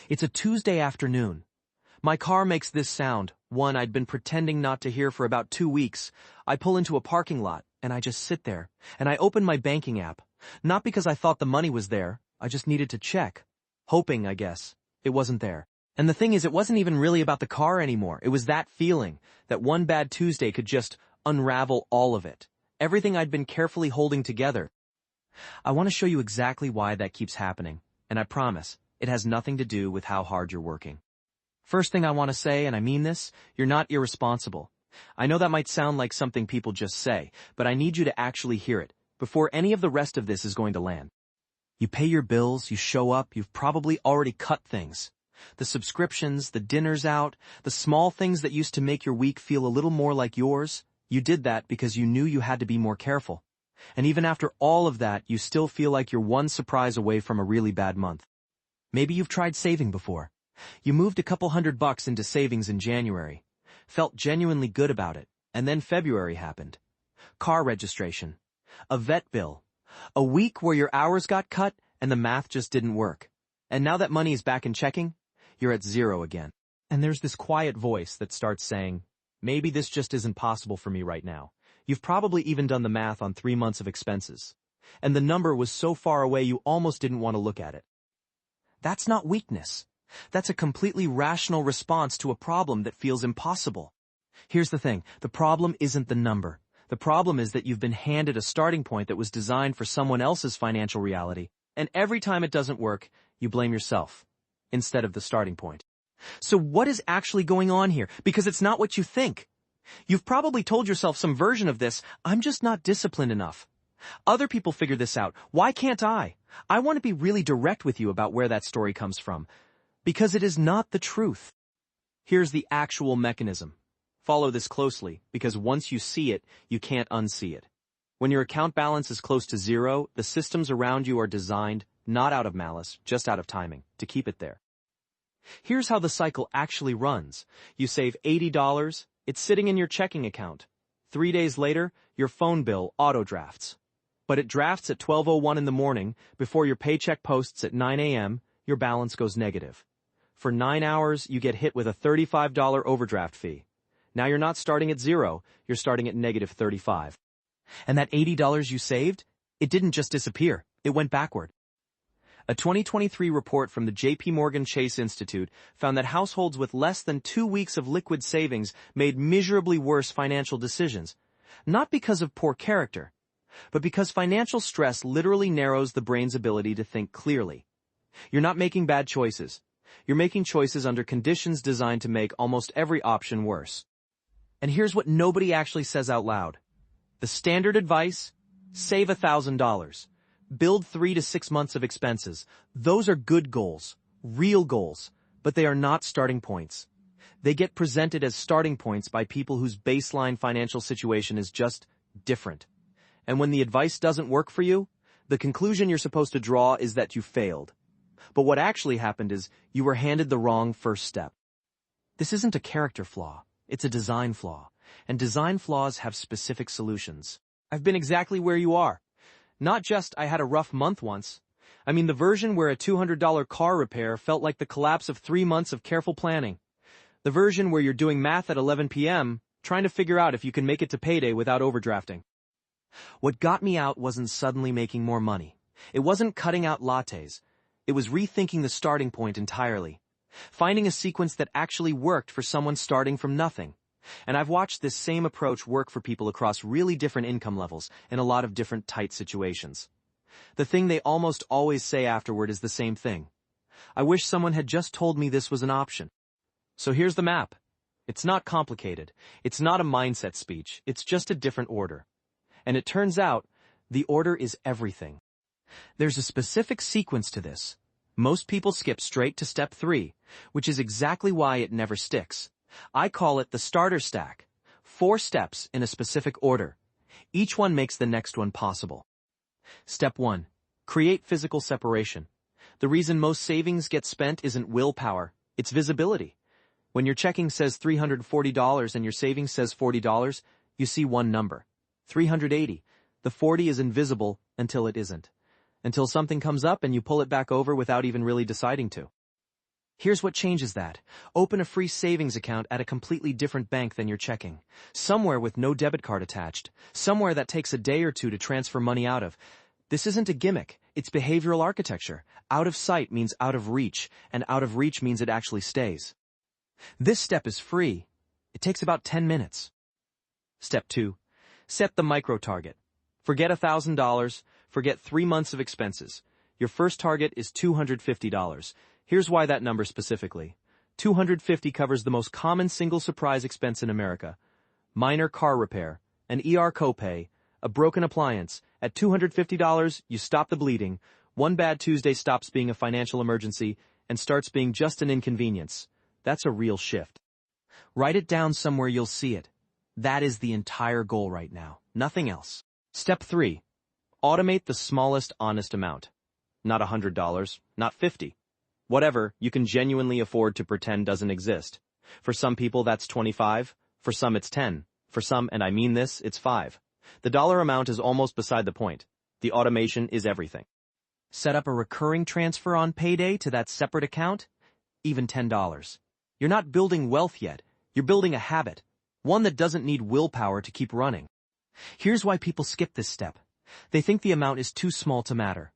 It's a Tuesday afternoon. My car makes this sound, one I'd been pretending not to hear for about 2 weeks. I pull into a parking lot, and I just sit there, and I open my banking app. Not because I thought the money was there, I just needed to check. Hoping, I guess. It wasn't there. And the thing is, it wasn't even really about the car anymore. It was that feeling, that one bad Tuesday could just unravel all of it. Everything I'd been carefully holding together. I want to show you exactly why that keeps happening, and I promise, it has nothing to do with how hard you're working. First thing I want to say, and I mean this, you're not irresponsible. I know that might sound like something people just say, but I need you to actually hear it, before any of the rest of this is going to land. You pay your bills, you show up, you've probably already cut things. The subscriptions, the dinners out, the small things that used to make your week feel a little more like yours, you did that because you knew you had to be more careful. And even after all of that, you still feel like you're one surprise away from a really bad month. Maybe you've tried saving before. You moved a couple $100 into savings in January, felt genuinely good about it, and then February happened. Car registration, a vet bill, a week where your hours got cut and the math just didn't work. And now that money is back in checking, you're at zero again. And there's this quiet voice that starts saying, maybe this just isn't possible for me right now. You've probably even done the math on 3 months of expenses. And the number was so far away you almost didn't want to look at it. That's not weakness. That's a completely rational response to a problem that feels impossible. Here's the thing, the problem isn't the number. The problem is that you've been handed a starting point that was designed for someone else's financial reality, and every time it doesn't work, you blame yourself, instead of the starting point. So what is actually going on here? Because it's not what you think. You've probably told yourself some version of this, I'm just not disciplined enough. Other people figure this out. Why can't I? I want to be really direct with you about where that story comes from. Because it is not the truth. Here's the actual mechanism. Follow this closely, because once you see it, you can't unsee it. When your account balance is close to zero, the systems around you are designed, not out of malice, just out of timing, to keep it there. Here's how the cycle actually runs. You save $80, it's sitting in your checking account. 3 days later, your phone bill auto-drafts. But it drafts at 12:01 in the morning, before your paycheck posts at 9 a.m., your balance goes negative. For 9 hours, you get hit with a $35 overdraft fee. Now you're not starting at zero, you're starting at negative 35. And that $80 you saved, it didn't just disappear, it went backward. A 2023 report from the J.P. Morgan Chase Institute found that households with less than 2 weeks of liquid savings made miserably worse financial decisions, not because of poor character, but because financial stress literally narrows the brain's ability to think clearly. You're not making bad choices. You're making choices under conditions designed to make almost every option worse. And here's what nobody actually says out loud. The standard advice, save $1,000. Build 3 to 6 months of expenses. Those are good goals, real goals, but they are not starting points. They get presented as starting points by people whose baseline financial situation is just different. And when the advice doesn't work for you, the conclusion you're supposed to draw is that you failed. But what actually happened is you were handed the wrong first step. This isn't a character flaw, it's a design flaw. And design flaws have specific solutions. I've been exactly where you are. Not just I had a rough month once. I mean the version where a $200 car repair felt like the collapse of 3 months of careful planning. The version where you're doing math at 11 p.m., trying to figure out if you can make it to payday without overdrafting. What got me out wasn't suddenly making more money. It wasn't cutting out lattes. It was rethinking the starting point entirely. Finding a sequence that actually worked for someone starting from nothing. And I've watched this same approach work for people across really different income levels in a lot of different tight situations. The thing they almost always say afterward is the same thing. I wish someone had just told me this was an option. So here's the map. It's not complicated. It's not a mindset speech. It's just a different order. And it turns out, the order is everything. There's a specific sequence to this. Most people skip straight to step 3, which is exactly why it never sticks. I call it the starter stack. 4 steps in a specific order. Each one makes the next one possible. Step 1. Create physical separation. The reason most savings get spent isn't willpower, it's visibility. When your checking says $340 and your savings says $40, you see one number. 380. The 40 is invisible until it isn't. Until something comes up and you pull it back over without even really deciding to. Here's what changes that. Open a free savings account at a completely different bank than your checking. Somewhere with no debit card attached. Somewhere that takes a day or two to transfer money out of. This isn't a gimmick. It's behavioral architecture. Out of sight means out of reach, and out of reach means it actually stays. This step is free. It takes about 10 minutes. Step 2. Set the micro-target. Forget $1,000. Forget 3 months of expenses. Your first target is $250. Here's why that number specifically. $250 covers the most common single surprise expense in America. Minor car repair, an ER copay, a broken appliance. At $250, you stop the bleeding. One bad Tuesday stops being a financial emergency and starts being just an inconvenience. That's a real shift. Write it down somewhere you'll see it. That is the entire goal right now. Nothing else. Step 3. Automate the smallest honest amount. Not $100, not $50. Whatever you can genuinely afford to pretend doesn't exist. For some people that's 25, for some it's 10, for some, and I mean this, it's 5. The dollar amount is almost beside the point. The automation is everything. Set up a recurring transfer on payday to that separate account, even $10. You're not building wealth yet, you're building a habit, one that doesn't need willpower to keep running. Here's why people skip this step. They think the amount is too small to matter.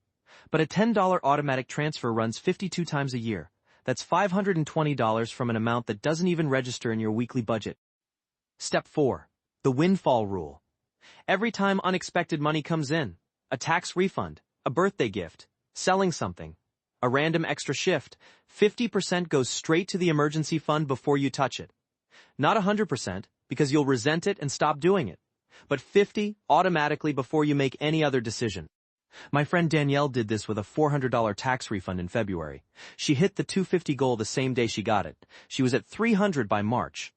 But a $10 automatic transfer runs 52 times a year. That's $520 from an amount that doesn't even register in your weekly budget. Step 4. The windfall rule. Every time unexpected money comes in, a tax refund, a birthday gift, selling something, a random extra shift, 50% goes straight to the emergency fund before you touch it. Not 100%, because you'll resent it and stop doing it, but 50% automatically before you make any other decision. My friend Danielle did this with a $400 tax refund in February. She hit the $250 goal the same day she got it. She was at $300 by March.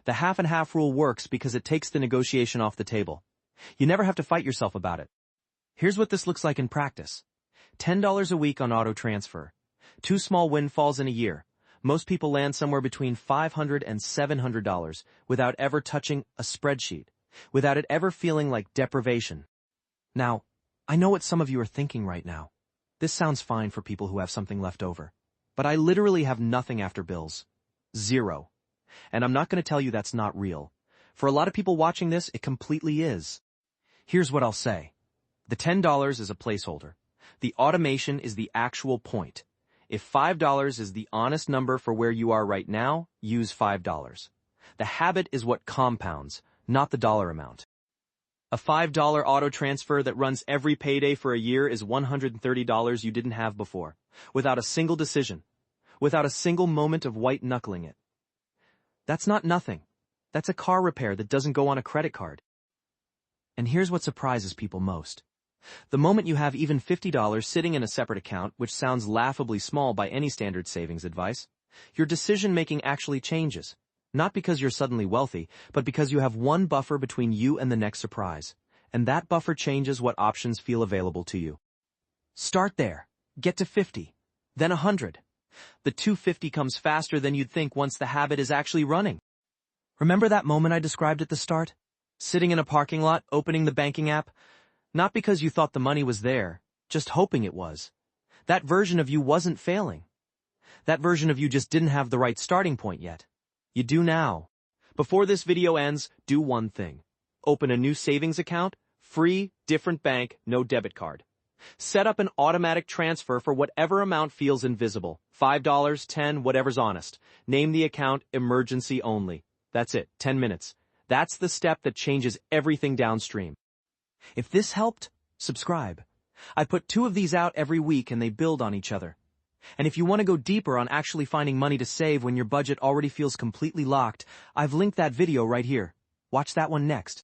The half and half rule works because it takes the negotiation off the table. You never have to fight yourself about it. Here's what this looks like in practice. $10 a week on auto transfer. 2 small windfalls in a year. Most people land somewhere between $500 and $700 without ever touching a spreadsheet, without it ever feeling like deprivation. Now, I know what some of you are thinking right now. This sounds fine for people who have something left over. But I literally have nothing after bills. 0. And I'm not going to tell you that's not real. For a lot of people watching this, it completely is. Here's what I'll say. The $10 is a placeholder. The automation is the actual point. If $5 is the honest number for where you are right now, use $5. The habit is what compounds, not the dollar amount. A $5 auto transfer that runs every payday for a year is $130 you didn't have before, without a single decision, without a single moment of white-knuckling it. That's not nothing. That's a car repair that doesn't go on a credit card. And here's what surprises people most. The moment you have even $50 sitting in a separate account, which sounds laughably small by any standard savings advice, your decision-making actually changes. Not because you're suddenly wealthy, but because you have one buffer between you and the next surprise. And that buffer changes what options feel available to you. Start there. Get to 50. Then 100. The 250 comes faster than you'd think once the habit is actually running. Remember that moment I described at the start? Sitting in a parking lot, opening the banking app? Not because you thought the money was there, just hoping it was. That version of you wasn't failing. That version of you just didn't have the right starting point yet. You do now. Before this video ends, do one thing. Open a new savings account, free, different bank, no debit card. Set up an automatic transfer for whatever amount feels invisible. $5, $10, whatever's honest. Name the account emergency only. That's it, 10 minutes. That's the step that changes everything downstream. If this helped, subscribe. I put 2 of these out every week and they build on each other. And if you want to go deeper on actually finding money to save when your budget already feels completely locked, I've linked that video right here. Watch that one next.